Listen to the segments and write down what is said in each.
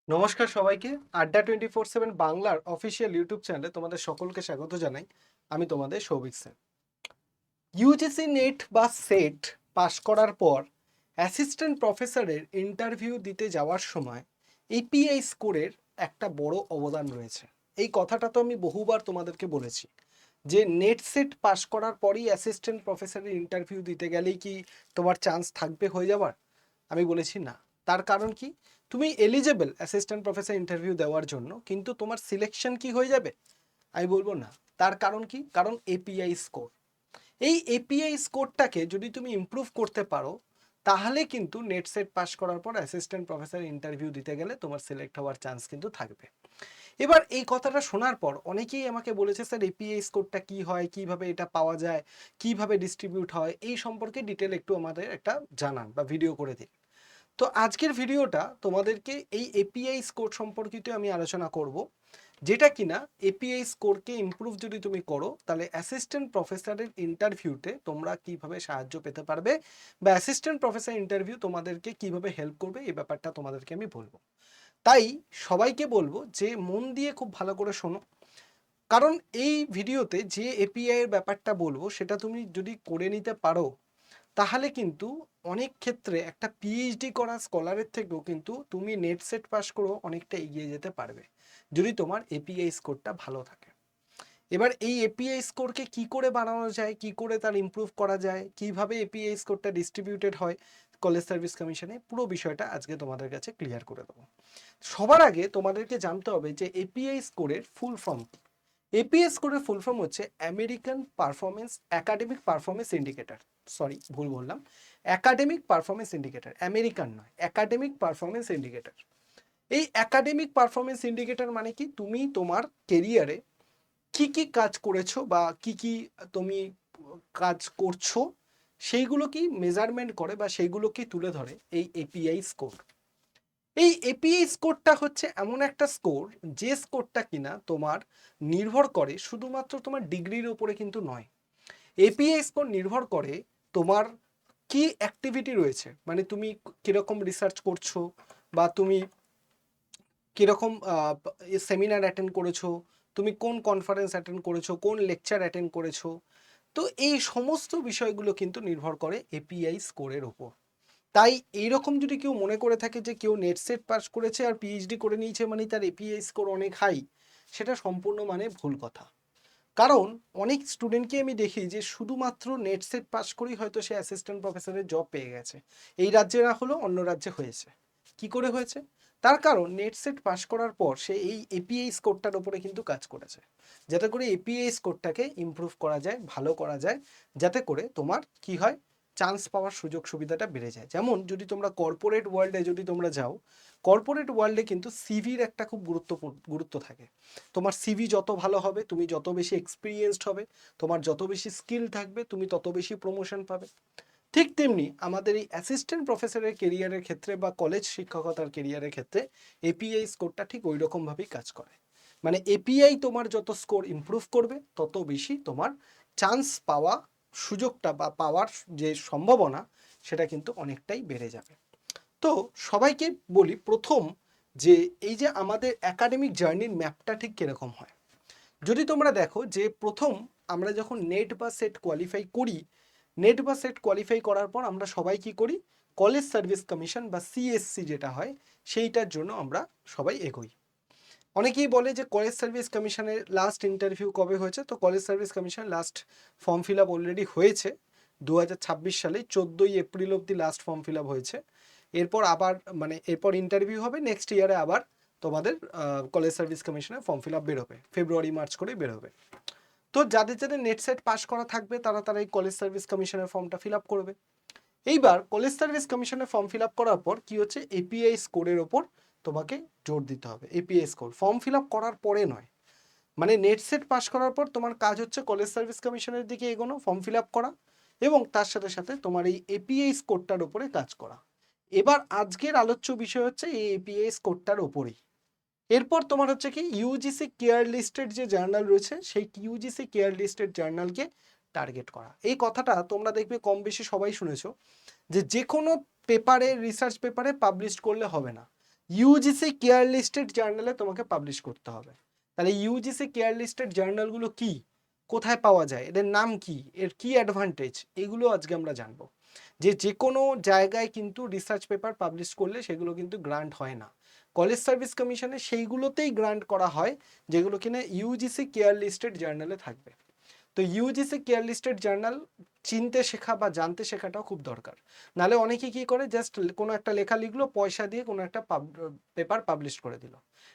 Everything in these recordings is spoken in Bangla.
নমস্কার সবাইকে। আড্ডা 24/7 বাংলার অফিসিয়াল ইউটিউব চ্যানেলে তোমাদের সকলকে স্বাগত জানাই। আমি তোমাদের সৌভিক স্যার। ইউজিসি নেট বা সেট পাশ করার পর অ্যাসিস্ট্যান্ট প্রফেসরের ইন্টারভিউ দিতে যাওয়ার সময় এপিআই স্কোরের একটা বড় অবদান রয়েছে। এই কথাটা তো আমি বহুবার তোমাদেরকে বলেছি যে নেট সেট পাশ করার পরই অ্যাসিস্ট্যান্ট প্রফেসরের ইন্টারভিউ দিতে গেলেই কি তোমার চান্স থাকবে হয়ে যাবার? আমি বলেছি না। তার কারণ কি? তুমি এলিজেবল অ্যাসিস্ট্যান্ট প্রফেসর ইন্টারভিউ দেওয়ার জন্য, কিন্তু তোমার সিলেকশন কি হয়ে যাবে? আমি বলবো না। তার কারণ কি? কারণ এপিআই স্কোর। এই এপিআই স্কোরটাকে যদি তুমি ইমপ্রুভ করতে পারো, তাহলে কিন্তু নেট সেট পাস করার পর অ্যাসিস্ট্যান্ট প্রফেসর ইন্টারভিউ দিতে গেলে তোমার সিলেক্ট হওয়ার চান্স কিন্তু থাকবে। এবার এই কথাটা শোনার পর অনেকেই আমাকে বলেছে, স্যার এপিআই স্কোরটা কি হয়, কিভাবে এটা পাওয়া যায়, কিভাবে ডিস্ট্রিবিউট হয়, এই সম্পর্কে ডিটেল একটু আমাদের একটা জানান বা ভিডিও করে দিন। তো আজকের ভিডিওটা তোমাদেরকে এই এপিআই স্কোর সম্পর্কিত আমি আলোচনা করব, যেটা কিনা এপিআই স্কোরকে ইমপ্রুভ যদি তুমি করো তাহলে অ্যাসিস্ট্যান্ট প্রফেসরের ইন্টারভিউতে তোমরা কিভাবে সাহায্য পেতে পারবে বা অ্যাসিস্ট্যান্ট প্রফেসর ইন্টারভিউ তোমাদেরকে কিভাবে হেল্প করবে, এই ব্যাপারটা তোমাদেরকে আমি বলবো। তাই সবাইকে বলবো যে মন দিয়ে খুব ভালো করে শোনো, কারণ এই ভিডিওতে যে এপিআই এর ব্যাপারটা বলবো সেটা তুমি যদি করে নিতে পারো, তাহলে কিন্তু অনেক ক্ষেত্রে একটা পিএইচডি করা স্কলারের থেকেও কিন্তু তুমি নেট সেট পাস করেও অনেকটা এগিয়ে যেতে পারবে যদি তোমার এপিআই স্কোরটা ভালো থাকে। এবার এই এপিআই স্কোরকে কি করে বানানো যায়, কি করে তার ইমপ্রুভ করা যায়, কিভাবে এপিআই স্কোরটা ডিস্ট্রিবিউটেড হয় কলেজ সার্ভিস কমিশনে, পুরো বিষয়টা আজকে তোমাদের কাছে ক্লিয়ার করে দেবো। সবার আগে তোমাদেরকে জানতে হবে যে এপিআই স্কোরের ফুল ফর্ম কি। এপিএস স্কোরের ফুল ফর্ম হচ্ছে American performance academic performance indicator. Sorry, ভুল বললাম, একাডেমিক পারফরমেন্স ইন্ডিকেটর, আমেরিকান নয়, একাডেমিক পারফরমেন্স ইন্ডিকেটর। এই একাডেমিক পারফরমেন্স ইন্ডিকেটর মানে কি? তুমি তোমার কেরিয়ারে কি কি কাজ করেছো বা কি কি তুমি কাজ করছো, সেইগুলো কি মেজারমেন্ট করে বা সেইগুলো কি তুলে ধরে এই এপিআই স্কোর। এই এপিআই স্কোরটা হচ্ছে এমন একটা স্কোর, যে স্কোরটা কিনা তোমার নির্ভর করে শুধুমাত্র তোমার ডিগ্রির উপরে কিন্তু নয়। এপিআই স্কোর নির্ভর করে তোমার কি অ্যাক্টিভিটি রয়েছে, মানে তুমি কিরকম রিসার্চ করছো বা তুমি কিরকম সেমিনার অ্যাটেন্ড করেছো, তুমি কোন কনফারেন্স অ্যাটেন্ড করেছো, কোন লেকচার অ্যাটেন্ড করেছো। তো এই সমস্ত বিষয়গুলো কিন্তু নির্ভর করে এপিআই স্কোরের ওপর। তাই এইরকম যদি কেউ মনে করে থাকে যে কেউ নেট সেট পাস করেছে আর পিএইচডি করে নিয়েছে মানে তার এপিআই স্কোর অনেক হাই, সেটা সম্পূর্ণ মানে ভুল কথা। কারণ অনেক স্টুডেন্টকে আমি দেখি যে শুধুমাত্র নেট সেট পাস করেই হয়তো সে অ্যাসিস্ট্যান্ট প্রফেসরের জব পেয়ে গেছে। এই রাজ্যে না হলেও অন্য রাজ্যে হয়েছে। কি করে হয়েছে? তার কারণ নেট সেট পাস করার পর সে এই এপিআই স্কোরটার উপরে কিন্তু কাজ করেছে, যাতে করে এপিআই স্কোরটাকে ইমপ্রুভ করা যায়, ভালো করা যায়, যাতে করে তোমার কি হয়, চান্স পাওয়ার সুযোগ সুবিধাটা বেড়ে যায়। যেমন যদি তোমরা কর্পোরেট ওয়ার্ল্ডে যদি তোমরা যাও, কর্পোরেট ওয়ার্ল্ডে কিন্তু সিভির একটা খুব গুরুত্ব থাকে। তোমার সিভি যত ভালো হবে, তুমি যত বেশি এক্সপিরিয়েন্সড হবে, তোমার যত বেশি স্কিল থাকবে, তুমি তত বেশি প্রমোশন পাবে। ঠিক তেমনি আমাদের এই অ্যাসিস্ট্যান্ট প্রফেসরের কেরিয়ারের ক্ষেত্রে বা কলেজ শিক্ষকতার কেরিয়ারের ক্ষেত্রে এপিআই স্কোরটা ঠিক ওই রকমভাবেই কাজ করে। মানে এপিআই তোমার যত স্কোর ইমপ্রুভ করবে তত বেশি তোমার চান্স পাওয়া, সুযোগটা বা পাওয়ার যে সম্ভাবনা, সেটা কিন্তু অনেকটাই বেড়ে যাবে। তো সবাইকে বলি প্রথম, যে এই যে আমাদের একাডেমিক জার্নির ম্যাপটা ঠিক কীরকম হয়। যদি তোমরা দেখো যে প্রথম আমরা যখন নেট বা সেট কোয়ালিফাই করি, নেট বা সেট কোয়ালিফাই করার পর আমরা সবাই কি করি, কলেজ সার্ভিস কমিশন বা সিএসসি যেটা হয় সেইটার জন্য আমরা সবাই এগোই। অনেকেই বলে যে কলেজ সার্ভিস কমিশনের লাস্ট ইন্টারভিউ কবে হয়েছে, তো college service commission last form fill up already হয়েছে 2026 সালে 14ই এপ্রিল অবধি লাস্ট ফর্ম ফিল আপ হয়েছে। এরপর আবার মানে এরপর ইন্টারভিউ হবে, নেক্সট ইয়ারে আবার তোমাদের কলেজ সার্ভিস কমিশনের ফর্ম ফিল আপ বেরোবে, ফেব্রুয়ারি মার্চ করে বেরোবে। তো যাদের যাদের নেট সেট পাস করা থাকবে তারা তারা এই কলেজ সার্ভিস কমিশনের ফর্মটা ফিল আপ করবে। এইবার কলেজ সার্ভিস কমিশনের ফর্ম ফিল আপ করার পর কি হচ্ছে, এপিআই স্কোরের ওপর তোমাকে জোর দিতে হবে। API score form fill up করার পরে নয়, মানে নেট সেট পাস করার পর তোমার কাজ হচ্ছে কলেজ সার্ভিস কমিশনের দিকে এগোনো, ফর্ম ফিল আপ করা এবং তার সাথে সাথে তোমার এই এপিআই স্কোরটার উপরে কাজ করা। এবার আজকের আলোচ্য বিষয় হচ্ছে এই এপিআই স্কোরটার ওপরেই। এরপর তোমার হচ্ছে কি ইউজিসি কেয়ার লিস্টেড যে জার্নাল রয়েছে সেই ইউজিসি কেয়ার লিস্টেড জার্নালকে টার্গেট করা। এই কথাটা তোমরা দেখবে কম বেশি সবাই শুনেছো, যে যে কোনো পেপারে, রিসার্চ পেপারে পাবলিশ করলে হবে না, ইউজিসি কেয়ার লিস্টেড জার্নালে তোমাকে পাবলিশ করতে হবে। তাহলে ইউজিসি কেয়ার লিস্টেড জার্নালগুলো কি, কোথায় পাওয়া যায়, এদের নাম কি, এর কি অ্যাডভান্টেজ, এগুলো আজকে আমরা জানবো। যে কোনো জায়গায় কিন্তু রিসার্চ পেপার পাবলিশ করলে সেগুলো কিন্তু গ্রান্ট হয় না। কলেজ সার্ভিস কমিশনে সেইগুলোতেই গ্রান্ট করা হয় যেগুলো কিনা ইউজিসি কেয়ার লিস্টেড জার্নালে থাকবে। তো ইউজিসি কেয়ার লিস্টেড জার্নাল চিনতে শেখা বা জানতে শেখাটাও খুব দরকার। নাহলে অনেকে কি করে, জাস্ট কোনো একটা লেখা লিখলো, পয়সা দিয়ে কোনো একটা পেপার পাবলিশ করে দিল।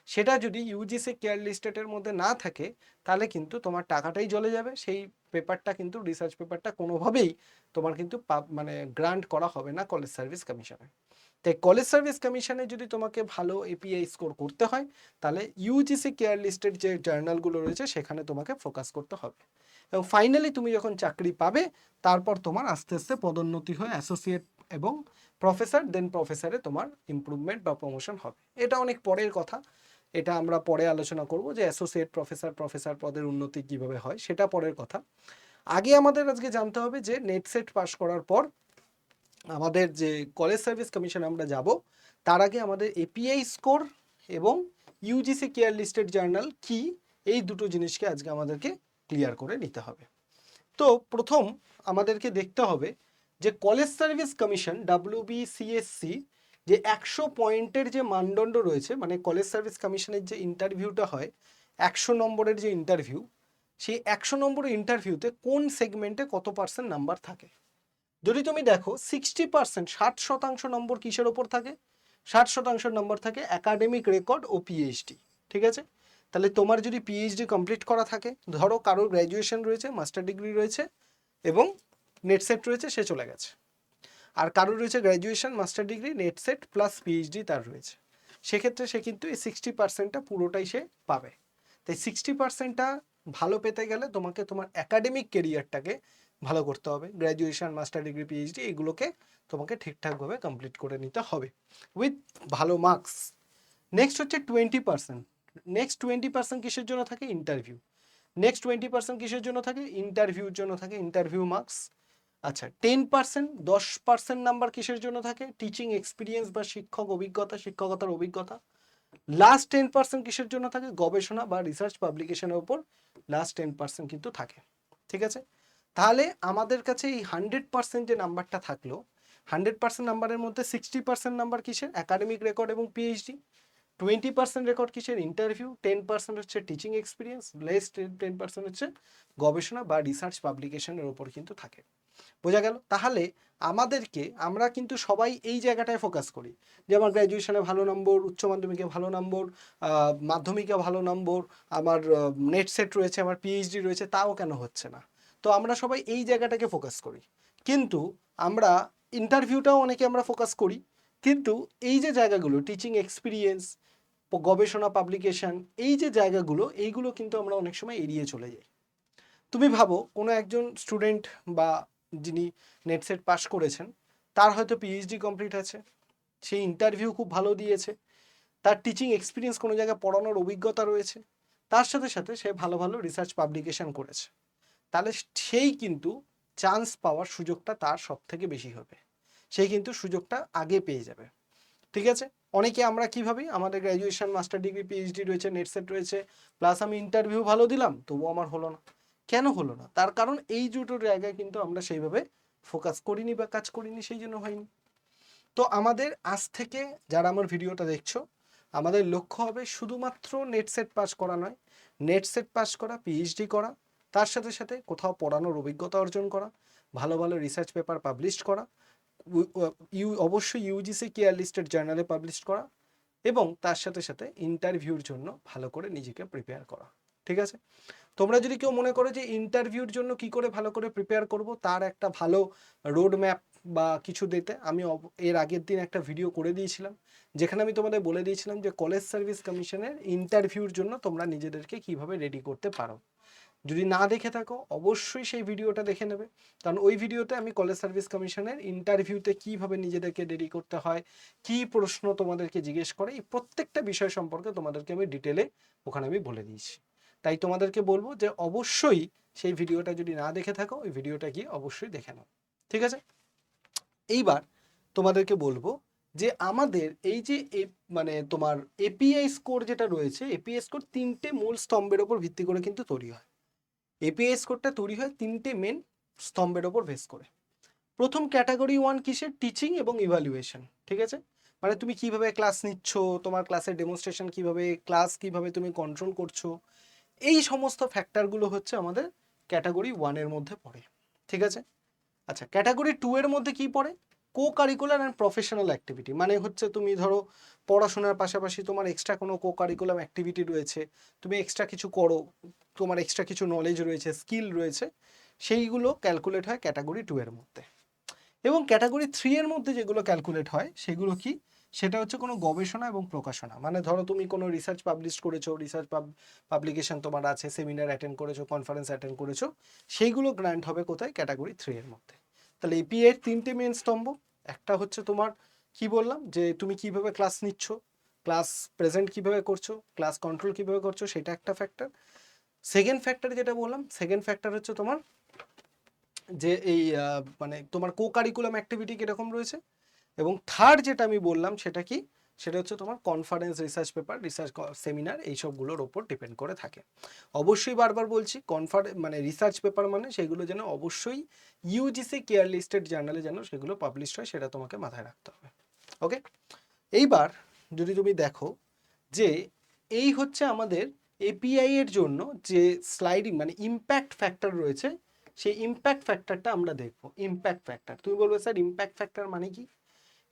সেটা যদি ইউজিসি কেয়ার লিস্টেডের মধ্যে না থাকে তাহলে কিন্তু তোমার টাকাটাই জ্বলে যাবে, সেই পেপারটা কিন্তু রিসার্চ পেপারটা কোনোভাবেই তোমার কিন্তু মানে গ্রান্ট করা হবে না কলেজ সার্ভিস কমিশনে। তাই কলেজ সার্ভিস কমিশনে যদি তোমাকে ভালো এপিআই স্কোর করতে হয় তাহলে ইউজিসি কেয়ার লিস্টেড যে জার্নালগুলো রয়েছে সেখানে তোমাকে ফোকাস করতে হবে। এবং ফাইনালি তুমি যখন চাকরি পাবে তারপর তোমার আস্তে আস্তে পদোন্নতি হয়ে অ্যাসোসিয়েট এবং প্রফেসর, দেন প্রফেসরে তোমার ইমপ্রুভমেন্ট বা প্রমোশন হবে। এটা অনেক পরের কথা, এটা আমরা পরে আলোচনা করব যে অ্যাসোসিয়েট প্রফেসর পদের উন্নতি কিভাবে হয়, সেটা পরের কথা। আগে আমাদের আজকে জানতে হবে যে নেট সেট পাস করার পর আমাদের যে কলেজ সার্ভিস কমিশন আমরা যাব, তার আগে আমাদের এপিআই স্কোর এবং ইউজিসি কেয়ার লিস্টেড জার্নাল কি, এই দুটো জিনিসকে আজকে আমাদেরকে ক্লিয়ার করে নিতে হবে। তো প্রথম আমাদেরকে দেখতে হবে যে কলেজ সার্ভিস কমিশন WBCSC যে 100 পয়েন্টের যে মানদণ্ড রয়েছে, মানে কলেজ সার্ভিস কমিশনের যে ইন্টারভিউটা হয় 100 নম্বরের যে ইন্টারভিউ, সেই 100 নম্বরের ইন্টারভিউতে কোন সেগমেন্টে কত পার্সেন্ট নাম্বার থাকে। যদি তুমি দেখো 60%, 60% নম্বর কিসের ওপর থাকে, 60% নম্বর থাকে একাডেমিক রেকর্ড ও পিএইচডি। ঠিক আছে, তাহলে তোমার যদি পিএইচডি কমপ্লিট করা থাকে, ধরো কারোর গ্র্যাজুয়েশন রয়েছে, মাস্টার ডিগ্রি রয়েছে এবং নেট সেট রয়েছে, সে চলে গেছে। আর কারোর রয়েছে graduation, master degree, net set plus PhD তার রয়েছে, সেক্ষেত্রে সে কিন্তু এই 60%টা পুরোটাই সে পাবে। তাই 60%টা ভালো পেতে গেলে তোমাকে তোমার একাডেমিক কেরিয়ারটাকে ভালো করতে হবে, গ্র্যাজুয়েশন, মাস্টার ডিগ্রি, পিএইচডি এগুলোকে তোমাকে ঠিকঠাকভাবে কমপ্লিট করে নিতে হবে উইথ ভালো মার্কস। নেক্সট হচ্ছে 20%। নেক্সট 20% কিসের জন্য থাকে, ইন্টারভিউ। নেক্সট 20% কিসের জন্য থাকে, ইন্টারভিউর জন্য থাকে, ইন্টারভিউ মার্কস। আচ্ছা 10%, 10% নাম্বার কিসের জন্য থাকে, টিচিং এক্সপিরিয়েন্স বা শিক্ষকতার অভিজ্ঞতা। লাস্ট 10% কিসের জন্য থাকে, গবেষণা বা রিসার্চ পাবলিকেশনের উপর লাস্ট 10% কিন্তু থাকে। ঠিক আছে, তাহলে আমাদের কাছে এই 100% যে নাম্বারটা থাকলো, 100% নাম্বারের মধ্যে 60% নাম্বার কিসের, একাডেমিক রেকর্ড এবং পিএইচডি, 20% রেকর্ড কিসের, ইন্টারভিউ, 10% হচ্ছে টিচিং এক্সপিরিয়েন্স, লেস 10% হচ্ছে গবেষণা বা রিসার্চ পাবলিকেশনের ওপর কিন্তু থাকে। বোঝা গেল? তাহলে আমরা কিন্তু সবাই এই জায়গাটায় ফোকাস করি যে আমার গ্র্যাজুয়েশনে ভালো নম্বর, উচ্চ মাধ্যমিকে ভালো নম্বর, মাধ্যমিকে ভালো নম্বর, আমার নেট সেট রয়েছে, আমার পিএইচডি রয়েছে, তাও কেন হচ্ছে না। তো আমরা সবাই এই জায়গাটাকে ফোকাস করি, কিন্তু আমরা ইন্টারভিউটাও অনেকে আমরা ফোকাস করি, কিন্তু এই যে জায়গাগুলো টিচিং এক্সপিরিয়েন্স, গবেষণা, পাবলিকেশন, এই যে জায়গাগুলো, এইগুলো কিন্তু আমরা অনেক সময় এড়িয়ে চলে যাই। তুমি ভাবো কোনো একজন স্টুডেন্ট বা যিনি নেট সেট পাস করেছেন, তার হয়তো পিএইচডি কমপ্লিট আছে, সেই ইন্টারভিউ খুব ভালো দিয়েছে, তার টিচিং এক্সপিরিয়েন্স, কোনো জায়গায় পড়ানোর অভিজ্ঞতা রয়েছে, তার সাথে সাথে সে ভালো ভালো রিসার্চ পাবলিকেশন করেছে, তাহলে সেই কিন্তু চান্স পাওয়ার সুযোগটা তার সব থেকে বেশি হবে, সেই কিন্তু সুযোগটা আগে পেয়ে যাবে। ঠিক আছে, অনেকে আমরা কি ভাবি, আমাদের গ্র্যাজুয়েশন, মাস্টার ডিগ্রি, পিএইচডি রয়েছে, নেট সেট রয়েছে, প্লাস আমি ইন্টারভিউ ভালো দিলাম, তবুও আমার হলো না। কেন হলো না? তার কারণ এই দুটো জায়গায় কিন্তু আমরা সেইভাবে ফোকাস করিনি বা কাজ করিনি, সেই জন্য হয়নি। তো আমাদের আজ থেকে যারা আমার ভিডিওটা দেখছো, আমাদের লক্ষ্য হবে শুধুমাত্র নেট সেট পাস করা নয়, নেট সেট পাস করা, পিএইচডি করা, তার সাথে সাথে কোথাও পড়ানোর অভিজ্ঞতা অর্জন করা, ভালো ভালো রিসার্চ পেপার পাবলিশ করা, অবশ্যই ইউজিসি কেয়ার লিস্টেড জার্নালে পাবলিশ করা, এবং তার সাথে সাথে ইন্টারভিউর জন্য ভালো করে নিজেকে প্রিপেয়ার করা। ঠিক আছে, তোমরা যদি কেউ মনে করো যে ইন্টারভিউর জন্য কি করে ভালো করে প্রিপেয়ার করব, তার একটা ভালো রোড ম্যাপ বা কিছু দিতে, আমি এর আগের দিন একটা ভিডিও করে দিয়েছিলাম, যেখানে আমি তোমাদের বলে দিয়েছিলাম যে কলেজ সার্ভিস কমিশনের ইন্টারভিউর জন্য তোমরা নিজেদেরকে কিভাবে রেডি করতে পারো। যদি না দেখে থাকো অবশ্যই সেই ভিডিওটা দেখে নেবে, কারণ ওই ভিডিওতে আমি কলেজ সার্ভিস কমিশনের ইন্টারভিউতে কিভাবে নিজেদেরকে রেডি করতে হয়, কি প্রশ্ন তোমাদেরকে জিজ্ঞেস করে, এই প্রত্যেকটা বিষয় সম্পর্কে তোমাদেরকে আমি ডিটেলে ওখানে আমি বলে দিয়েছি। তাই তোমাদেরকে বলবো যে অবশ্যই সেই ভিডিওটা যদি না দেখে থাকো, ওই ভিডিওটা গিয়ে অবশ্যই দেখে নাও। ঠিক আছে, এইবার তোমাদেরকে বলবো যে আমাদের এই যে মানে তোমার এপিআই স্কোর যেটা রয়েছে, এপিআই স্কোর তিনটে মূল স্তম্ভের ওপর ভিত্তি করে কিন্তু তৈরি হয়। এপিআই স্কোরটা তৈরি হয় তিনটে মেন স্তম্ভের ওপর বেস করে। প্রথম ক্যাটাগরি 1 কিসের? টিচিং এবং ইভ্যালুয়েশন, ঠিক আছে? মানে তুমি কিভাবে ক্লাস নিচ্ছ, তোমার ক্লাসের ডেমনস্ট্রেশন কিভাবে, ক্লাস কিভাবে তুমি কন্ট্রোল করছো, এই সমস্ত ফ্যাক্টরগুলো হচ্ছে আমাদের ক্যাটাগরি 1 এর মধ্যে পড়ে, ঠিক আছে? আচ্ছা, ক্যাটাগরি 2 এর মধ্যে কি পড়ে? Co curricular and professional activity, মানে হচ্ছে তুমি ধরো পড়াশোনার পাশাপাশি তোমার এক্সট্রা কোনো কো কারিকুলাম অ্যাক্টিভিটি রয়েছে, তুমি এক্সট্রা কিছু করো, তোমার এক্সট্রা কিছু নলেজ রয়েছে, স্কিল রয়েছে, সেইগুলো ক্যালকুলেট হয় ক্যাটাগরি 2 এর মধ্যে। এবং ক্যাটাগরি 3 এর মধ্যে যেগুলো ক্যালকুলেট হয় সেগুলো কি? সেটা হচ্ছে কোনো গবেষণা এবং প্রকাশনা, মানে ধরো তুমি কোনো রিসার্চ পাবলিশ করেছো, রিসার্চ পাবলিকেশন তোমার আছে, সেমিনার অ্যাটেন্ড করেছো, কনফারেন্স অ্যাটেন্ড করেছো, সেইগুলো গ্র্যান্ট হবে কোথায়? ক্যাটাগরি 3 এর মধ্যে। তাহলে এপিআই এর তিনটে মেন স্তম্ভ, একটা হচ্ছে তোমার কি বললাম যে তুমি কিভাবে ক্লাস নিচ্ছ, ক্লাস প্রেজেন্ট কিভাবে করছো, ক্লাস কন্ট্রোল কিভাবে করছো, সেটা একটা ফ্যাক্টর। সেকেন্ড ফ্যাক্টর যেটা বললাম, সেকেন্ড ফ্যাক্টর হচ্ছে তোমার যে এই মানে তোমার কো কারিকুলাম অ্যাক্টিভিটি কীরকম রয়েছে। এবং থার্ড যেটা আমি বললাম সেটা কি? সেটা হচ্ছে তোমার conference, research paper, research seminar, এইসবগুলোর ওপর ডিপেন্ড করে থাকে। অবশ্যই বারবার বলছি, মানে রিসার্চ পেপার মানে সেগুলো যেন অবশ্যই ইউজিসি কেয়ার লিস্টেড জার্নালে যেন সেগুলো পাবলিশ হয়, সেটা তোমাকে মাথায় রাখতে হবে। ওকে, এইবার যদি তুমি দেখো যে এই হচ্ছে আমাদের এপিআই এর জন্য যে স্লাইডিং মানে ইম্প্যাক্ট ফ্যাক্টর রয়েছে, সেই ইম্প্যাক্ট ফ্যাক্টরটা আমরা দেখবো। ইম্প্যাক্ট ফ্যাক্টর, তুমি বলবে স্যার ইম্প্যাক্ট ফ্যাক্টর মানে কি?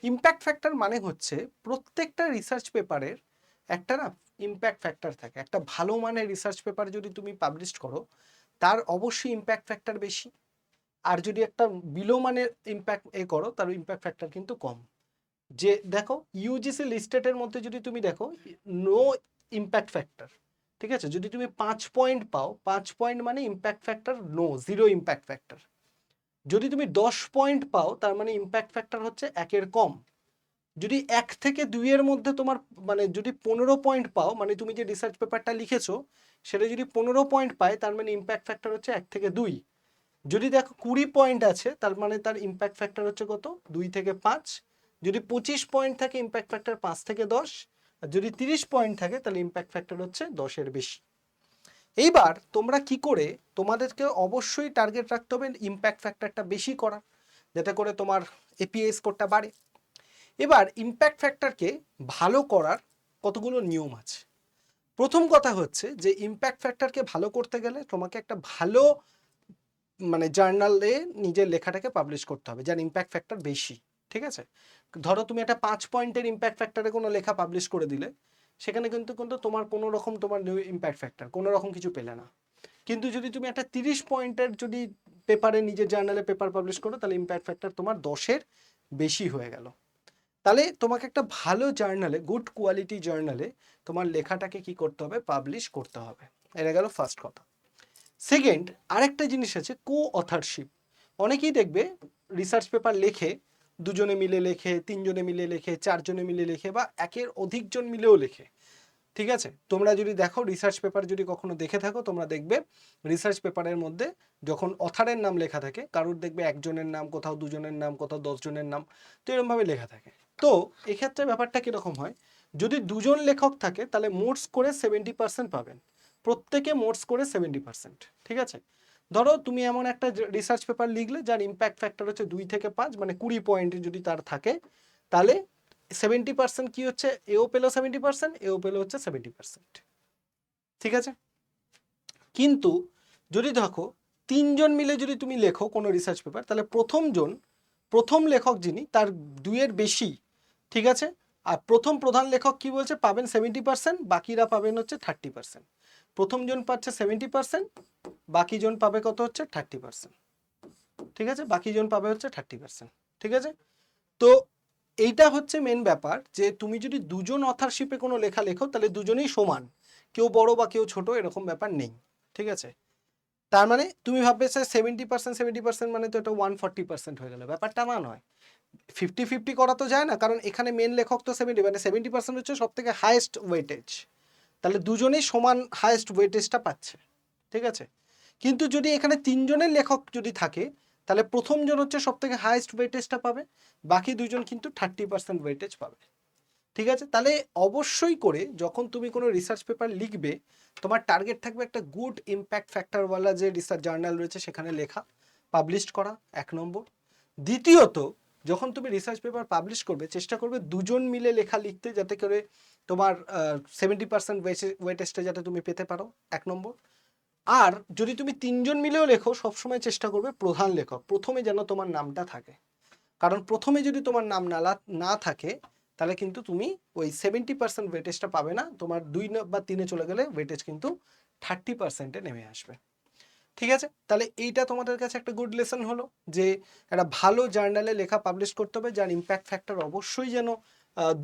ইম্প্যাক্ট ফ্যাক্টর মানে হচ্ছে প্রত্যেকটা রিসার্চ পেপারের একটা না ইম্প্যাক্ট ফ্যাক্টর থাকে। একটা ভালো মানের রিসার্চ পেপার যদি তুমি পাবলিশ করো তার অবশ্যই ইম্প্যাক্ট ফ্যাক্টর বেশি, আর যদি একটা বিলো মানের ইম্প্যাক্ট করো তার ইম্প্যাক্ট ফ্যাক্টর কিন্তু কম। যে দেখো ইউজিসি লিস্টেডের মধ্যে যদি তুমি দেখো নো ইম্প্যাক্ট ফ্যাক্টর, ঠিক আছে? যদি তুমি 5 পয়েন্ট পাও, 5 পয়েন্ট মানে impact factor no, zero impact factor. যদি তুমি 10 পয়েন্ট পাও তার মানে ইম্প্যাক্ট ফ্যাক্টর হচ্ছে 1 এর কম। যদি 1 থেকে 2 এর মধ্যে তোমার মানে যদি 15 পয়েন্ট পাও, মানে তুমি যে রিসার্চ পেপারটা লিখেছো সেটা যদি 15 পয়েন্ট পায় তার মানে ইম্প্যাক্ট ফ্যাক্টর হচ্ছে 1 থেকে 2। যদি দেখো 20 পয়েন্ট আছে তার মানে তার ইম্প্যাক্ট ফ্যাক্টর হচ্ছে কত? 2 থেকে 5। যদি 25 পয়েন্ট থাকে ইম্প্যাক্ট ফ্যাক্টর 5 থেকে 10। আর যদি 30 পয়েন্ট থাকে তাহলে ইম্প্যাক্ট ফ্যাক্টর হচ্ছে 10 এর বেশি। এইবার তোমরা কি করে, তোমাদেরকে অবশ্যই টার্গেট রাখতে হবে ইম্প্যাক্ট ফ্যাক্টরটা বেশি করা, যাতে করে তোমার এপিআই স্কোরটা বাড়ে। এবার ইম্প্যাক্ট ফ্যাক্টরকে ভালো করার কতগুলো নিয়ম আছে। প্রথম কথা হচ্ছে যে ইম্প্যাক্ট ফ্যাক্টরকে ভালো করতে গেলে তোমাকে একটা ভালো মানে জার্নালে নিজের লেখাটাকে পাবলিশ করতে হবে যার ইম্প্যাক্ট ফ্যাক্টর বেশি, ঠিক আছে? ধরো তুমি একটা 5 পয়েন্টের ইম্প্যাক্ট ফ্যাক্টরে কোনো লেখা পাবলিশ করে দিলে, সেখানে কিন্তু কিন্তু তোমার কোনো রকম তোমার ইম্প্যাক্ট ফ্যাক্টর কোনো রকম কিছু পেলে না। কিন্তু যদি তুমি একটা 30 পয়েন্টের যদি পেপারে নিজের জার্নালে পেপার পাবলিশ করো তাহলে ইম্প্যাক্ট ফ্যাক্টর তোমার 10-এর বেশি হয়ে গেল। তাহলে তোমাকে একটা ভালো জার্নালে, গুড কোয়ালিটি জার্নালে তোমার লেখাটাকে কি করতে হবে? পাবলিশ করতে হবে। এটা গেল ফার্স্ট কথা। সেকেন্ড, আরেকটা জিনিস আছে কো অথারশিপ। অনেকেই দেখবে রিসার্চ পেপার লেখে, দুজনে মিলে লেখে, তিনজনে মিলে লেখে, চারজনে মিলে লেখে, বা একের অধিকজন মিলেও লেখে, ঠিক আছে? তোমরা যদি দেখো রিসার্চ পেপার যদি কখনো দেখে থাকো তোমরা দেখবে রিসার্চ পেপারের মধ্যে যখন অথারের নাম লেখা থাকে, কারোর দেখবে একজনের নাম, কোথাও দুজনের নাম, কোথাও 10 জনের নাম, তো এরকমভাবে লেখা থাকে। তো এক্ষেত্রে ব্যাপারটা কীরকম হয়? যদি দুজন লেখক থাকে তাহলে মোট স্কোরে 70% পাবেন, প্রত্যেকে মোট স্কোরে 70%, ঠিক আছে? ধরো তুমি এমন একটা রিসার্চ পেপার লিখলে যার ইম্প্যাক্ট ফ্যাক্টর হচ্ছে 2 থেকে 5, মানে 20 পয়েন্ট যদি তার থাকে, তাহলে 70% কি হচ্ছে? এও পেলো 70%, এও পেলো হচ্ছে 70%, ঠিক আছে? কিন্তু যদি দেখো 3 জন মিলে যদি তুমি লেখো কোনো রিসার্চ পেপার, তাহলে প্রথম লেখক যিনি তার 2 এর বেশি, ঠিক আছে? আর প্রধান লেখক কি বলছে? পাবেন 70%, বাকিরা পাবেন হচ্ছে 30%। প্রথম জন পাচ্ছে 70%, বাকি জন পাবে কত হচ্ছে? 30%, ঠিক আছে? বাকি জন পাবে হচ্ছে 30%, ঠিক আছে? তো এইটা হচ্ছে মেন ব্যাপার, যে তুমি যদি দুজন অথারশিপে কোনো লেখা লেখো তাহলে দুজনেই সমান, কেউ বড় বা কেউ ছোট এরকম ব্যাপার নেই, ঠিক আছে? তার মানে তুমি ভাববে স্যার 70% মানে তো এটা 140% হয়ে গেল, ব্যাপারটা না নয়। 50-50 করা তো যায় না, কারণ এখানে মেন লেখক তো 70, মানে 70% হচ্ছে সব থেকে হায়েস্ট ওয়েটেজ, তাহলে দুজনেই সমান হায়েস্ট ওয়েটেজটা পাচ্ছে, ঠিক আছে? কিন্তু যদি এখানে 3 জনের লেখক যদি থাকে তাহলে প্রথমজন হচ্ছে সব থেকে হাইয়েস্ট ওয়েটেজটা পাবে, বাকি দুজন কিন্তু 30% ওয়েটেজ পাবে। ঠিক আছে, তাহলে অবশ্যই করে যখন তুমি কোনো রিসার্চ পেপার লিখবে, তোমার টার্গেট থাকবে একটা গুড ইম্প্যাক্ট ফ্যাক্টরওয়ালা যে রিসার্চ জার্নাল রয়েছে সেখানে লেখা, পাবলিশ করা, 1 নম্বর। দ্বিতীয়ত, যখন তুমি রিসার্চ পেপার পাবলিশ করবে, চেষ্টা করবে দুজন মিলে লেখা লিখতে, যাতে করে তোমার 70% ওয়েটেজটা যাতে তুমি পেতে পারো, 1 নম্বর। আর যদি তুমি 3জন মিলেও লেখো, সবসময় চেষ্টা করবে প্রধান লেখক প্রথমে যেন তোমার নামটা থাকে, কারণ প্রথমে যদি তোমার নাম না থাকে তাহলে কিন্তু তুমি ওই 70% ওয়েটেজটা পাবে না, তোমার 2 বা 3-এ চলে গেলে ওয়েটেজ কিন্তু 30%-এ নেমে আসবে। ঠিক আছে, তাহলে এইটা তোমাদের কাছে একটা গুড লেসন হলো যে একটা ভালো জার্নালে লেখা পাবলিশ করতে হবে, যার ইম্প্যাক্ট ফ্যাক্টর অবশ্যই যেন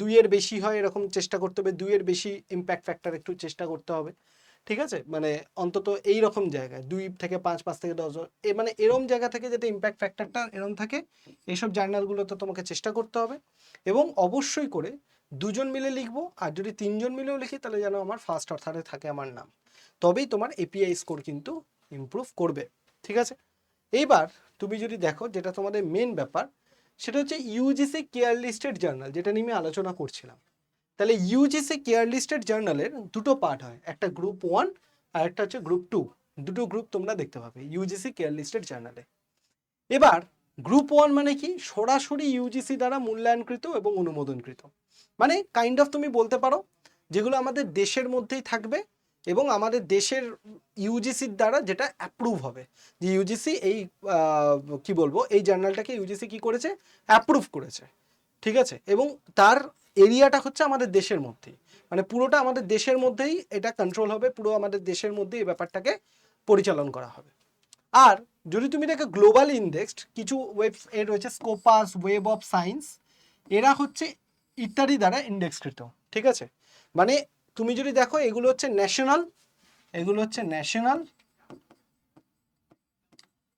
2-এর বেশি হয়, এরকম চেষ্টা করতে হবে, 2-এর বেশি ইম্প্যাক্ট ফ্যাক্টর একটু চেষ্টা করতে হবে। ঠিক আছে, মানে অন্তত এই রকম জায়গায় 2 থেকে 5, 5 থেকে 10, মানে এরকম জায়গা থেকে যাতে ইম্প্যাক্ট ফ্যাক্টরটা এরকম থাকে, এইসব জার্নালগুলোতে তোমাকে চেষ্টা করতে হবে। এবং অবশ্যই করে দুজন মিলে লিখবো, আর যদি 3জন মিলেও লিখি তাহলে যেন আমার ফার্স্ট অথারে থাকে আমার নাম, তবেই তোমার এপিআই স্কোর কিন্তু ইমপ্রুভ করবে। ঠিক আছে, এইবার তুমি যদি দেখো যেটা তোমাদের মেন ব্যাপার, সেটা হচ্ছে ইউজিসি কেয়ার লিস্টেড জার্নাল, যেটা নিয়ে আমি আলোচনা করছিলাম। তাহলে ইউজিসি কেয়ার লিস্টেড জার্নালের দুটো পার্ট হয়, একটা গ্রুপ 1 আর একটা হচ্ছে গ্রুপ 2। দুটো গ্রুপ তোমরা দেখতে পাবে ইউজিসি কেয়ার লিস্টেড জার্নালে। এবার গ্রুপ 1 মানে কি, সরাসরি ইউজিসি দ্বারা মূল্যায়নকৃত এবং অনুমোদনকৃত, মানে কাইন্ড অফ তুমি বলতে পারো যেগুলো আমাদের দেশের মধ্যেই থাকবে এবং আমাদের দেশের ইউজিসির দ্বারা যেটা অ্যাপ্রুভ হবে, যে ইউজিসি এই কি বলবো, এই জার্নালটাকে ইউজিসি কি করেছে, অ্যাপ্রুভ করেছে। ঠিক আছে, এবং তার এরিয়াটা হচ্ছে আমাদের দেশের মধ্যেই, মানে পুরোটা আমাদের দেশের মধ্যেই এটা কন্ট্রোল হবে, পুরো আমাদের দেশের মধ্যেই এই ব্যাপারটাকে পরিচালন করা হবে। আর যদি তুমি দেখো গ্লোবাল ইন্ডেক্সড কিছু ওয়েবসাইট রয়েছে, স্কোপাস, ওয়েব অফ সায়েন্স, এরা হচ্ছে ইত্যাদি দ্বারা ইন্ডেক্সকৃত। ঠিক আছে, মানে তুমি যদি দেখো এগুলো হচ্ছে ন্যাশনাল, এগুলো হচ্ছে ন্যাশনাল,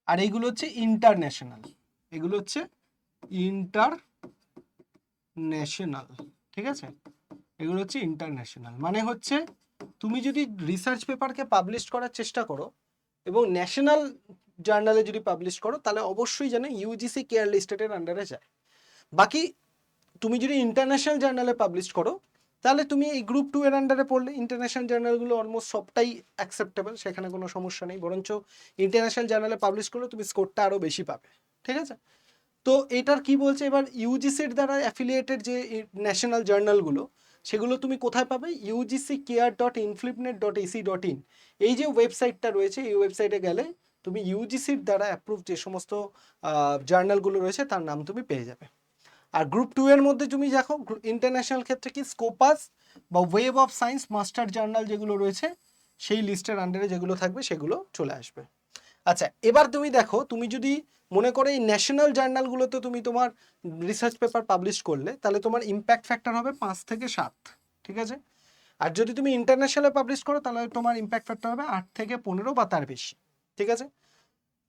আর এগুলো হচ্ছে ইন্টারন্যাশনাল, এগুলো হচ্ছে ইন্টারন্যাশনাল। ঠিক আছে, এগুলো হচ্ছে ইন্টারন্যাশনাল, মানে হচ্ছে তুমি যদি রিসার্চ পেপারকে পাবলিশ করার চেষ্টা করো এবং ন্যাশনাল জার্নালে যদি পাবলিশ করো, তাহলে অবশ্যই যেন ইউজিসি কেয়ার লিস্টেডের আন্ডারে যায়। বাকি তুমি যদি ইন্টারন্যাশনাল জার্নালে পাবলিশ করো, তাহলে তুমি এই গ্রুপ 2 এর আন্ডারে পড়লে, ইন্টারন্যাশনাল জার্নালগুলো অলমোস্ট সবটাই অ্যাকসেপ্টেবল, সেখানে কোনো সমস্যা নেই, বরঞ্চ ইন্টারন্যাশনাল জার্নালে পাবলিশ করলে তুমি স্কোরটা আরও বেশি পাবে। ঠিক আছে, তো এটার কি বলছে, এবার ইউজিসির দ্বারা অ্যাফিলিয়েটেড যে ন্যাশনাল জার্নালগুলো, সেগুলো তুমি কোথায় পাবে, ugcare.inflipnet.ac.in, এই যে ওয়েবসাইটটা রয়েছে, এই ওয়েবসাইটে গেলে তুমি ইউজিসির দ্বারা অ্যাপ্রুভ যে সমস্ত জার্নালগুলো রয়েছে তার নাম তুমি পেয়ে যাবে। আর গ্রুপ 2 এর মধ্যে তুমি দেখো ইন্টারন্যাশনাল ক্ষেত্রে কি, স্কোপাস বা web of science master journal যেগুলো রয়েছে, সেই লিস্টের আন্ডারে যেগুলো থাকবে সেগুলো চলে আসবে। আচ্ছা, এবার তুমি দেখো, তুমি যদি মনে করো এই ন্যাশনাল জার্নালগুলোতে তুমি তোমার রিসার্চ পেপার পাবলিশ করলে, তাহলে তোমার ইম্প্যাক্ট ফ্যাক্টর হবে 5 থেকে 7। ঠিক আছে, আর যদি তুমি ইন্টারন্যাশনালে পাবলিশ করো, তাহলে তোমার ইম্প্যাক্ট ফ্যাক্টর হবে 8 থেকে 15 বা তার বেশি। ঠিক আছে,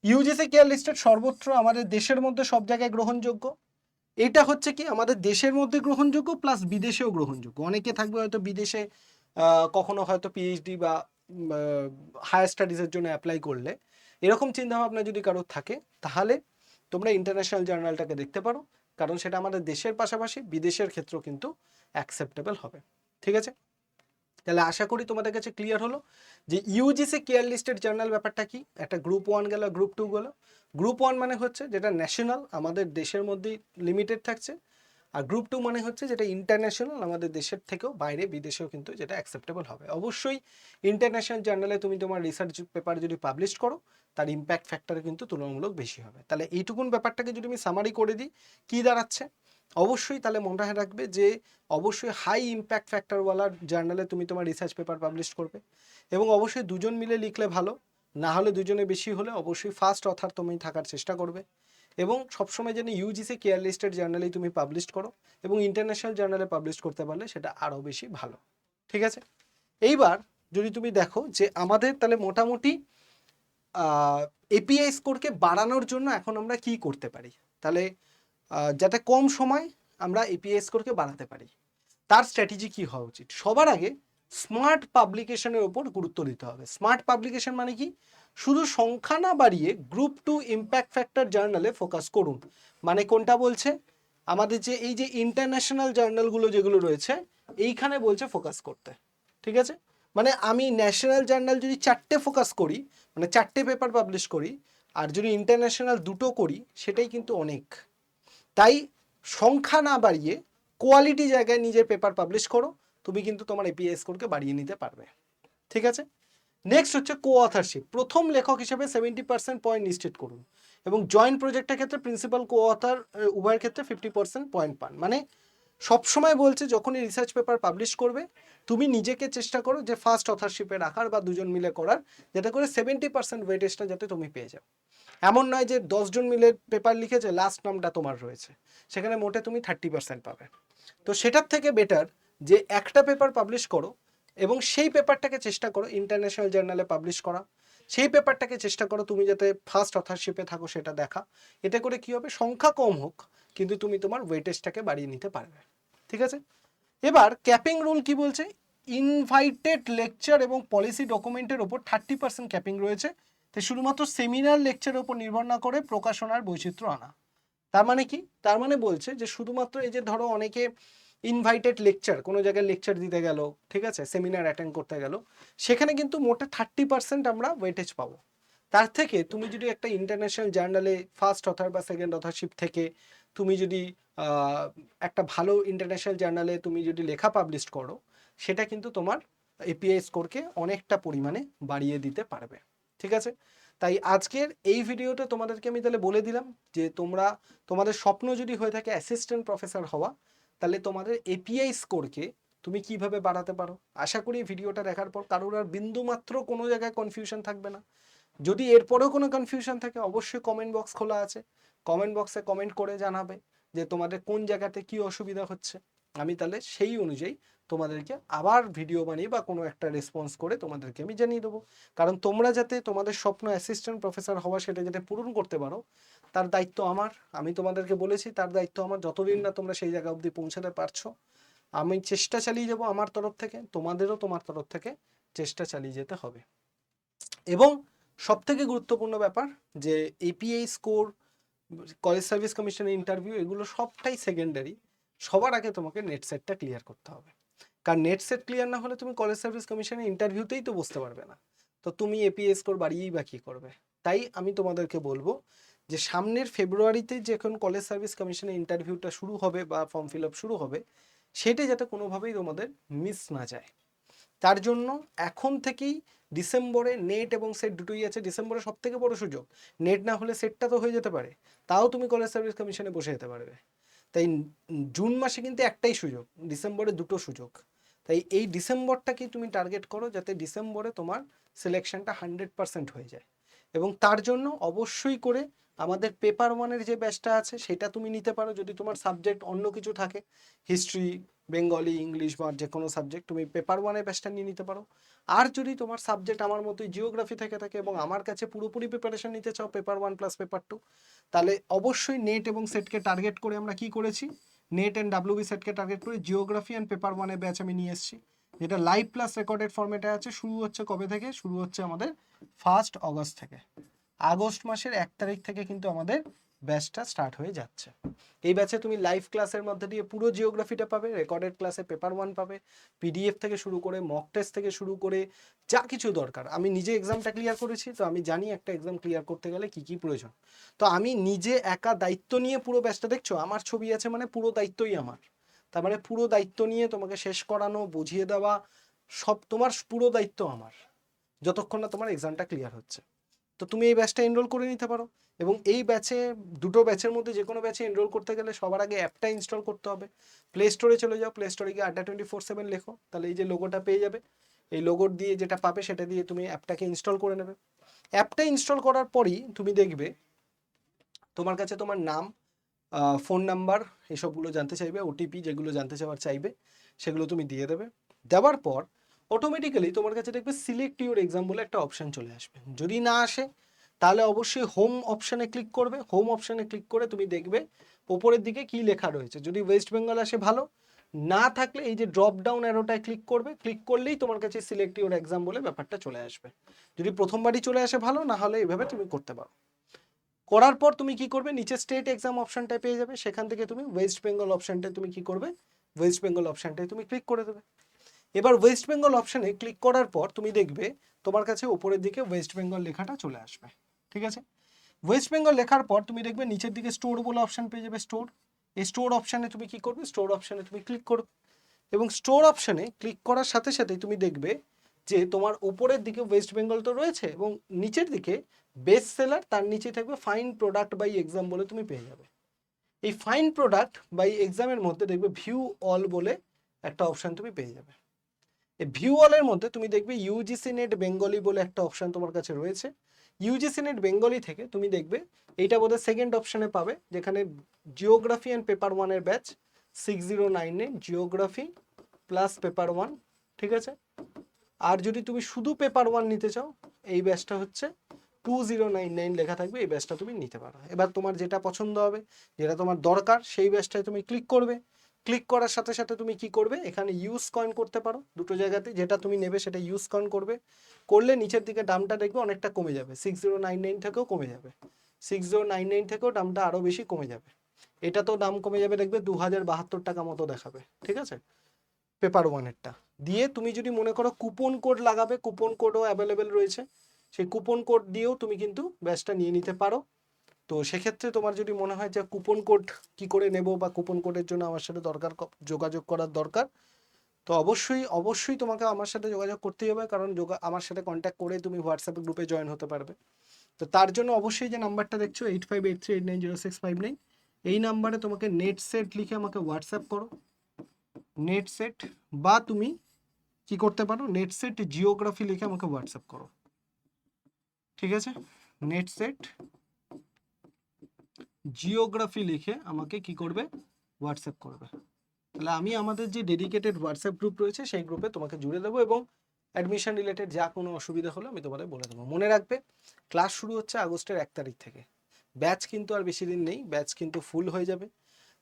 ইউজিসি কেয়ার লিস্টেড সর্বত্র আমাদের দেশের মধ্যে সব জায়গায় গ্রহণযোগ্য। এটা হচ্ছে কি, আমাদের দেশের মধ্যে গ্রহণযোগ্য প্লাস বিদেশেও গ্রহণযোগ্য। অনেকে থাকবে হয়তো বিদেশে কখনো হয়তো পিএইচডি বা হায়ার স্টাডিজের জন্য অ্যাপ্লাই করলে, এরকম চিন্তাভাবনা যদি কারোর থাকে, তাহলে তোমরা ইন্টারন্যাশনাল জার্নালটাকে দেখতে পারো, কারণ সেটা আমাদের দেশের পাশাপাশি বিদেশের ক্ষেত্রেও কিন্তু অ্যাকসেপ্টেবল হবে। ঠিক আছে, তাহলে আশা করি তোমাদের কাছে ক্লিয়ার হলো যে ইউজিসি কেয়ার লিস্টেড জার্নাল ব্যাপারটা কি। একটা গ্রুপ 1 গেল, গ্রুপ 2 গেল। গ্রুপ 1 মানে হচ্ছে যেটা ন্যাশনাল, আমাদের দেশের মধ্যেই লিমিটেড থাকছে, আর গ্রুপ 2 মানে হচ্ছে যেটা ইন্টারন্যাশনাল, আমাদের দেশের থেকেও বাইরে বিদেশেও কিন্তু যেটা অ্যাকসেপ্টেবল হবে। অবশ্যই ইন্টারন্যাশনাল জার্নালে তুমি তোমার রিসার্চ পেপার যদি পাবলিশ করো, তার ইম্প্যাক্ট ফ্যাক্টর কিন্তু তুলনামূলক বেশি হবে। তাহলে এইটুকুন ব্যাপারটাকে যদি আমি সামারি করে দিই, কী দাঁড়াচ্ছে, অবশ্যই তাহলে মনে রাখবে যে অবশ্যই হাই ইম্প্যাক্ট ফ্যাক্টরওয়ালা জার্নালে তুমি তোমার রিসার্চ পেপার পাবলিশ করবে, এবং অবশ্যই দুজন মিলে লিখলে ভালো, না হলে দুজনে বেশি হলে অবশ্যই ফার্স্ট অথার তুমি থাকার চেষ্টা করবে, এবং সবসময় যেন ইউজিসি কেয়ার লিস্টেড জার্নালেই তুমি পাবলিশ করো, এবং ইন্টারন্যাশনাল জার্নালে পাবলিশ করতে পারলে সেটা আরও বেশি ভালো। ঠিক আছে, এইবার যদি তুমি দেখো যে আমাদের তাহলে মোটামুটি এপিআই স্কোরকে বাড়ানোর জন্য এখন আমরা কি করতে পারি, তাহলে যাতে কম সময় আমরা এপিআই স্কোরকে বাড়াতে পারি, তার স্ট্র্যাটেজি কি হওয়া উচিত। সবার আগে স্মার্ট পাবলিকেশনের ওপর গুরুত্ব দিতে হবে। স্মার্ট পাবলিকেশন মানে কি, শুধু সংখ্যা না বাড়িয়ে গ্রুপ 2 ইম্প্যাক্ট ফ্যাক্টর জার্নালে ফোকাস করুন। মানে কোনটা বলছে, আমাদের যে এই যে ইন্টারন্যাশনাল জার্নালগুলো যেগুলো রয়েছে এইখানে বলছে ফোকাস করতে, ঠিক আছে? মানে আমি ন্যাশনাল জার্নাল যদি 4টে ফোকাস করি, মানে 4টে পেপার পাবলিশ করি, আর যদি ইন্টারন্যাশনাল 2টো করি, সেটাই কিন্তু অনেক। তাই সংখ্যা না বাড়িয়ে কোয়ালিটি জায়গায় নিজের পেপার পাবলিশ করো, তুমি কিন্তু তোমার এপিআই স্কোরকে বাড়িয়ে নিতে পারবে, ঠিক আছে? নেক্সট হচ্ছে কো অথারশিপ। প্রথম লেখক হিসেবে 70% পয়েন্ট নিশ্চিত করুন, এবং জয়েন্ট প্রজেক্টের ক্ষেত্রে প্রিন্সিপাল কো অথার উভয়ের ক্ষেত্রে 50% পয়েন্ট পান। মানে সবসময় বলছে যখনই রিসার্চ পেপার পাবলিশ করবে, তুমি নিজেকে চেষ্টা করো যে ফার্স্ট অথারশিপে রাখার বা দুজন মিলে করার, যাতে করে 70% ওয়েটেজটা যাতে তুমি পেয়ে যাও। এমন নয় যে 10জন মিলে পেপার লিখেছে, লাস্ট নামটা তোমার রয়েছে, সেখানে মোটে তুমি 30% পাবে। তো সেটার থেকে বেটার যে একটা পেপার পাবলিশ করো এবং সেই পেপারটাকে চেষ্টা করো ইন্টারন্যাশনাল জার্নালে পাবলিশ করা, সেই পেপারটাকে চেষ্টা করো তুমি যাতে ফার্স্ট অথারশিপে থাকো সেটা দেখা। এতে করে কি হবে, সংখ্যা কম হোক কিন্তু তুমি তোমার ওয়েটেজটাকে বাড়িয়ে নিতে পারবে, ঠিক আছে? এবার ক্যাপিং রুল কি বলছে, ইনভাইটেড লেকচার এবং পলিসি ডকুমেন্টের ওপর 30% ক্যাপিং রয়েছে। তো শুধুমাত্র সেমিনার লেকচারের উপর নির্ভর না করে প্রকাশনার বৈচিত্র্য আনা। তার মানে কি, তার মানে বলছে যে শুধুমাত্র এই যে ধরো অনেকে ইনভাইটেড লেকচার, কোনো জায়গায় লেকচার দিতে গেল, ঠিক আছে, সেমিনার অ্যাটেন্ড করতে গেল, সেখানে কিন্তু মোটে 30% আমরা ওয়েটেজ পাবো। তার থেকে তুমি যদি একটা ইন্টারন্যাশনাল জার্নালে ফার্স্ট অথার বা সেকেন্ড অথারশিপ থেকে তুমি যদি একটা ভালো ইন্টারন্যাশনাল জার্নালে তুমি যদি লেখা পাবলিশ করো, সেটা কিন্তু তোমার এপিআই স্কোরকে অনেকটা পরিমাণে বাড়িয়ে দিতে পারবে, ঠিক আছে? তাই আজকের এই ভিডিওতে তোমাদেরকে আমি তাহলে বলে দিলাম যে তোমাদের স্বপ্ন যদি হয়ে থাকে অ্যাসিস্ট্যান্ট প্রফেসর হওয়া, তাহলে তোমাদের এপিআই স্কোরকে তুমি কিভাবে বাড়াতে পারো। আশা করি ভিডিওটা দেখার পর কারোর আর বিন্দুমাত্র কোনো জায়গায় কনফিউশন থাকবে না। যদি এরপরেও কোনো কনফিউশন থাকে, অবশ্যই কমেন্ট বক্স খোলা আছে, কমেন্ট বক্সে কমেন্ট করে জানাবে যে তোমাদের কোন জায়গাতে কি অসুবিধা হচ্ছে। আমি তাহলে সেই অনুযায়ী তোমাদেরকে আবার ভিডিও বানিয়ে বা কোনো একটা রেসপন্স করে তোমাদেরকে আমি জানিয়ে দেবো। কারণ তোমরা যাতে তোমাদের স্বপ্ন অ্যাসিস্ট্যান্ট প্রফেসর হওয়া সেটা যাতে পূরণ করতে পারো, তার দায়িত্ব আমার। আমি তোমাদেরকে বলেছি তার দায়িত্ব আমার, যতদিন না তোমরা সেই জায়গা অবধি পৌঁছাতে পারছো। আমি চেষ্টা চালিয়ে যাব আমার তরফ থেকে, তোমাদেরও তোমার তরফ থেকে চেষ্টা চালিয়ে যেতে হবে। এবং সবথেকে গুরুত্বপূর্ণ ব্যাপার যে এপিআই স্কোর, কলেজ সার্ভিস কমিশনের ইন্টারভিউ, এগুলো সবটাই সেকেন্ডারি। সবার আগে তোমাকে নেট সেটটা ক্লিয়ার করতে হবে, কারণ নেট সেট ক্লিয়ার না হলে তুমি কলেজ সার্ভিস কমিশনের ইন্টারভিউতেই তো বসতে পারবে না। তো তুমি এপিআই স্কোর বাড়িয়েই বা কী করবে? তাই আমি তোমাদেরকে বলবো যে সামনের ফেব্রুয়ারিতে যখন কলেজ সার্ভিস কমিশনের ইন্টারভিউটা শুরু হবে বা ফর্ম ফিল আপ শুরু হবে, সেটা যাতে কোনোভাবেই তোমাদের মিস না যায়, তার জন্য এখন থেকেই ডিসেম্বরে নেট এবং সেট দুটোই আছে। ডিসেম্বরে সব থেকে বড় সুযোগ, নেট না হলে সেটটা তো হয়ে যেতে পারে, তাও তুমি কলেজ সার্ভিস কমিশনে বসে যেতে পারবে। তাই জুন মাসে কিন্তু একটাই সুযোগ, ডিসেম্বরে দুটো সুযোগ। তাই এই ডিসেম্বরটাকেই তুমি টার্গেট করো যাতে ডিসেম্বরে তোমার সিলেকশনটা 100% হয়ে যায়। এবং তার জন্য অবশ্যই করে আমাদের পেপার ওয়ানের যে ব্যাচটা আছে সেটা তুমি নিতে পারো। যদি তোমার সাবজেক্ট অন্য কিছু থাকে, হিস্ট্রি, বেঙ্গলি, ইংলিশ বা যে কোনো সাবজেক্ট, তুমি পেপার ওয়ানের ব্যাচটা নিয়ে নিতে পারো। আর যদি তোমার সাবজেক্ট আমার মতোই জিওগ্রাফি থেকে থাকে এবং আমার কাছে পুরোপুরি প্রিপারেশন নিতে চাও paper one plus paper two, তাহলে অবশ্যই নেট এবং সেটকে টার্গেট করে আমরা কি করেছি, নেট অ্যান্ড ডাব্লিউবি সেটকে টার্গেট করে জিওগ্রাফি অ্যান্ড পেপার ওয়ানের ব্যাচ আমি নিয়ে এসেছি, যেটা লাইভ প্লাস রেকর্ডেড ফরম্যাটে আছে। শুরু হচ্ছে কবে থেকে? শুরু হচ্ছে আমাদের 1 আগস্ট থেকে। আগস্ট মাসের 1 তারিখ থেকে কিন্তু আমাদের ব্যাচটা স্টার্ট হয়ে যাচ্ছে। এই ব্যাচে তুমি লাইভ ক্লাসের মধ্যে দিয়ে পুরো জিওগ্রাফিটা পাবে, রেকর্ডেড ক্লাসে পেপার ওয়ান পাবে, পিডিএফ থেকে শুরু করে মক টেস্ট থেকে শুরু করে যা কিছু দরকার। আমি নিজে এক্সামটা ক্লিয়ার করেছি, তো আমি জানি একটা এক্সাম ক্লিয়ার করতে গেলে কি কি প্রয়োজন। তো আমি নিজে একা দায়িত্ব নিয়ে পুরো ব্যাচটা, দেখছো আমার ছবি আছে মানে পুরো দায়িত্বই আমার। তার মানে পুরো দায়িত্ব নিয়ে তোমাকে শেষ করানো, বুঝিয়ে দেওয়া, সব তোমার পুরো দায়িত্ব আমার, যতক্ষণ না তোমার এক্সামটা ক্লিয়ার হচ্ছে। তো তুমি এই ব্যাচটা এনরোল করে নিতে পারো। এবং এই ব্যাচে, দুটো ব্যাচের মধ্যে যে কোনো ব্যাচে এনরোল করতে গেলে সবার আগে অ্যাপটা ইনস্টল করতে হবে। প্লে স্টোরে চলে যাও, প্লে স্টোরে গিয়ে Adda24/7 লেখো, তাহলে এই যে লোগোটা পেয়ে যাবে, এই লোগোর দিয়ে যেটা পাবে সেটা দিয়ে তুমি অ্যাপটাকে ইনস্টল করে নেবে। অ্যাপটা ইনস্টল করার পরই তুমি দেখবে তোমার কাছে তোমার নাম, ফোন নাম্বার, এসবগুলো জানতে চাইবে, ওটিপি যেগুলো জানতে চাওয়ার চাইবে সেগুলো তুমি দিয়ে দেবে। দেওয়ার পর অটোমেটিক্যালি তোমার কাছে দেখবে সিলেক্ট ইউর এক্সাম বলে একটা অপশান চলে আসবে। যদি না আসে তাহলে অবশ্যই হোম অপশানে ক্লিক করবে। হোম অপশানে ক্লিক করে তুমি দেখবে ওপরের দিকে কি লেখা রয়েছে। যদি ওয়েস্ট বেঙ্গল আসে ভালো, না থাকলে এই যে ড্রপ ডাউন অ্যারোটায় ক্লিক করবে, ক্লিক করলেই তোমার কাছে সিলেক্ট ইউর এক্সাম বলে ব্যাপারটা চলে আসবে। যদি প্রথমবারই চলে আসে ভালো, না হলে এইভাবে তুমি করতে পারো। করার পর তুমি কি করবে, নিচে স্টেট এক্সাম অপশনটায় পেয়ে যাবে, সেখান থেকে তুমি ওয়েস্ট বেঙ্গল অপশনটায় তুমি কি করবে, ওয়েস্ট বেঙ্গল অপশনটায় তুমি ক্লিক করে দেবে। এবার ওয়েস্ট বেঙ্গল অপশনে ক্লিক করার পর তুমি দেখবে তোমার কাছে উপরের দিকে ওয়েস্ট বেঙ্গল লেখাটা চলে আসবে, ঠিক আছে। ওয়েস্ট বেঙ্গল লেখার পর তুমি দেখবে নিচের দিকে স্টোর বলে অপশন পেয়ে যাবে, স্টোর। এই স্টোর অপশনে তুমি কি করবে, স্টোর অপশনে তুমি ক্লিক করবে, এবং স্টোর অপশনে ক্লিক করার সাথে সাথে তুমি দেখবে যে তোমার উপরের দিকে ওয়েস্ট বেঙ্গল তো রয়েছে, এবং নিচের দিকে বেস্ট সেলার, তার নিচে থাকবে ফাইন প্রোডাক্ট বাই এক্সাম বলে তুমি পেয়ে যাবে। এই ফাইন প্রোডাক্ট বাই এক্সামের মধ্যে দেখবে ভিউ অল বলে একটা অপশন তুমি পেয়ে যাবে। এই ভিউ অলের মধ্যে তুমি দেখবে ইউজিসি নেট বেঙ্গলি বলে একটা অপশন তোমার কাছে রয়েছে। ইউজিসি নেট বেঙ্গলি থেকে তুমি দেখবে এইটা বোধহয় সেকেন্ড অপশনে পাবে, যেখানে জিওগ্রাফি অ্যান্ড পেপার ওয়ানের batch 6099 geography plus paper one, ঠিক আছে। আর যদি তুমি শুধু পেপার ওয়ান নিতে চাও, এই ব্যাচটা হচ্ছে 2099 লেখা থাকবে, এই ব্যাচটা তুমি নিতে পারো। এবার তোমার যেটা পছন্দ হবে, যেটা তোমার দরকার, সেই ব্যাচটায় তুমি ক্লিক করবে। ক্লিক করার সাথে সাথে তুমি কি করবে, এখানে ইউজ কয়েন করতে পারো দুটো জায়গাতে, যেটা তুমি নেবে সেটা ইউজ কয়েন করবে। করলে নিচের দিকে দামটা দেখবে অনেকটা কমে যাবে, 6099 থেকেও কমে যাবে, 6099 থেকেও দামটা আরও বেশি কমে যাবে। এটা তো দাম কমে যাবে, দেখবে 2072 টাকা মতো দেখাবে, ঠিক আছে, পেপার ওয়ানেরটা। দিয়ে তুমি যদি মনে করো কুপন কোড লাগাবে, কুপন কোডও অ্যাভেলেবেল রয়েছে, সেই কুপন কোড দিয়েও তুমি কিন্তু ব্যাচটা নিয়ে নিতে পারো। তো সেক্ষেত্রে তোমার যদি মনে হয় যে কুপন কোড কি করে নেব, বা কুপন কোডের জন্য আমার সাথে যোগাযোগ করার দরকার, তো অবশ্যই অবশ্যই তোমাকে আমার সাথে যোগাযোগ করতেই হবে, কারণ আমার সাথে কন্ট্যাক্ট করে তুমি হোয়াটসঅ্যাপ গ্রুপে জয়েন হতে পারবে। তো তার জন্য অবশ্যই যে নাম্বারটা দেখছো 8583890659, এই নাম্বারে তোমাকে নেট সেট লিখে আমাকে হোয়াটসঅ্যাপ করো, নেট সেট, বা তুমি কি করতে পারো, নেট সেট জিওগ্রাফি লিখে আমাকে হোয়াটসঅ্যাপ করো, ঠিক আছে। নেট সেট জিওগ্রাফি লিখে আমাকে কি করবে, হোয়াটসঅ্যাপ করবে। তাহলে আমি আমাদের যে ডেডিকেটেড হোয়াটসঅ্যাপ গ্রুপ রয়েছে সেই গ্রুপে তোমাকে জুড়ে দেবো, এবং অ্যাডমিশন রিলেটেড যা কোনো অসুবিধা হলে আমি তোমাদের বলে দেবো। মনে রাখবে ক্লাস শুরু হচ্ছে আগস্টের 1 তারিখ থেকে, ব্যাচ কিন্তু আর বেশি দিন নেই, ব্যাচ কিন্তু ফুল হয়ে যাবে।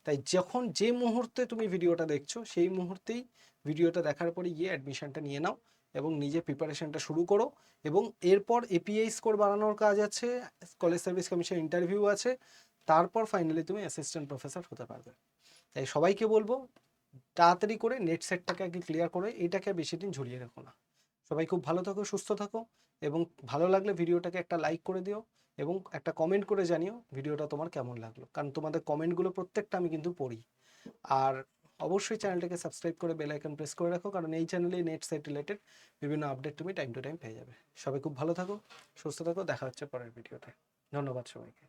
তাই যখন যে মুহূর্তে তুমি ভিডিওটা দেখছো, সেই মুহূর্তেই ভিডিওটা দেখার পরে গিয়ে অ্যাডমিশনটা নিয়ে নাও এবং নিজে প্রিপারেশনটা শুরু করো। এবং এরপর এপিআই স্কোর বাড়ানোর কাজ আছে, কলেজ সার্ভিস কমিশন ইন্টারভিউ আছে, তারপর ফাইনালি তুমি অ্যাসিস্ট্যান্ট প্রফেসর হতে পারবে। তাই সবাইকে বলবো তাড়াতাড়ি করে নেট সেটটাকে আগে ক্লিয়ার করে, এটাকে বেশি দিন ঝুলিয়ে রেখো না। সবাই খুব ভালো থাকো, সুস্থ থাকো, এবং ভালো লাগলে ভিডিওটাকে একটা লাইক করে দিও, এবং একটা কমেন্ট করে জানিও ভিডিওটা তোমার কেমন লাগলো, কারণ তোমাদের কমেন্টগুলো প্রত্যেকটা আমি কিন্তু পড়ি। আর অবশ্যই চ্যানেলটাকে সাবস্ক্রাইব করে বেল আইকন প্রেস করে রাখো, কারণ এই চ্যানেলে নেট সেট রিলেটেড বিভিন্ন আপডেট তুমি টাইম টু টাইম পেয়ে যাবে। সবাই খুব ভালো থাকো, সুস্থ থাকো, দেখা হচ্ছে পরের ভিডিওতে। ধন্যবাদ সবাইকে।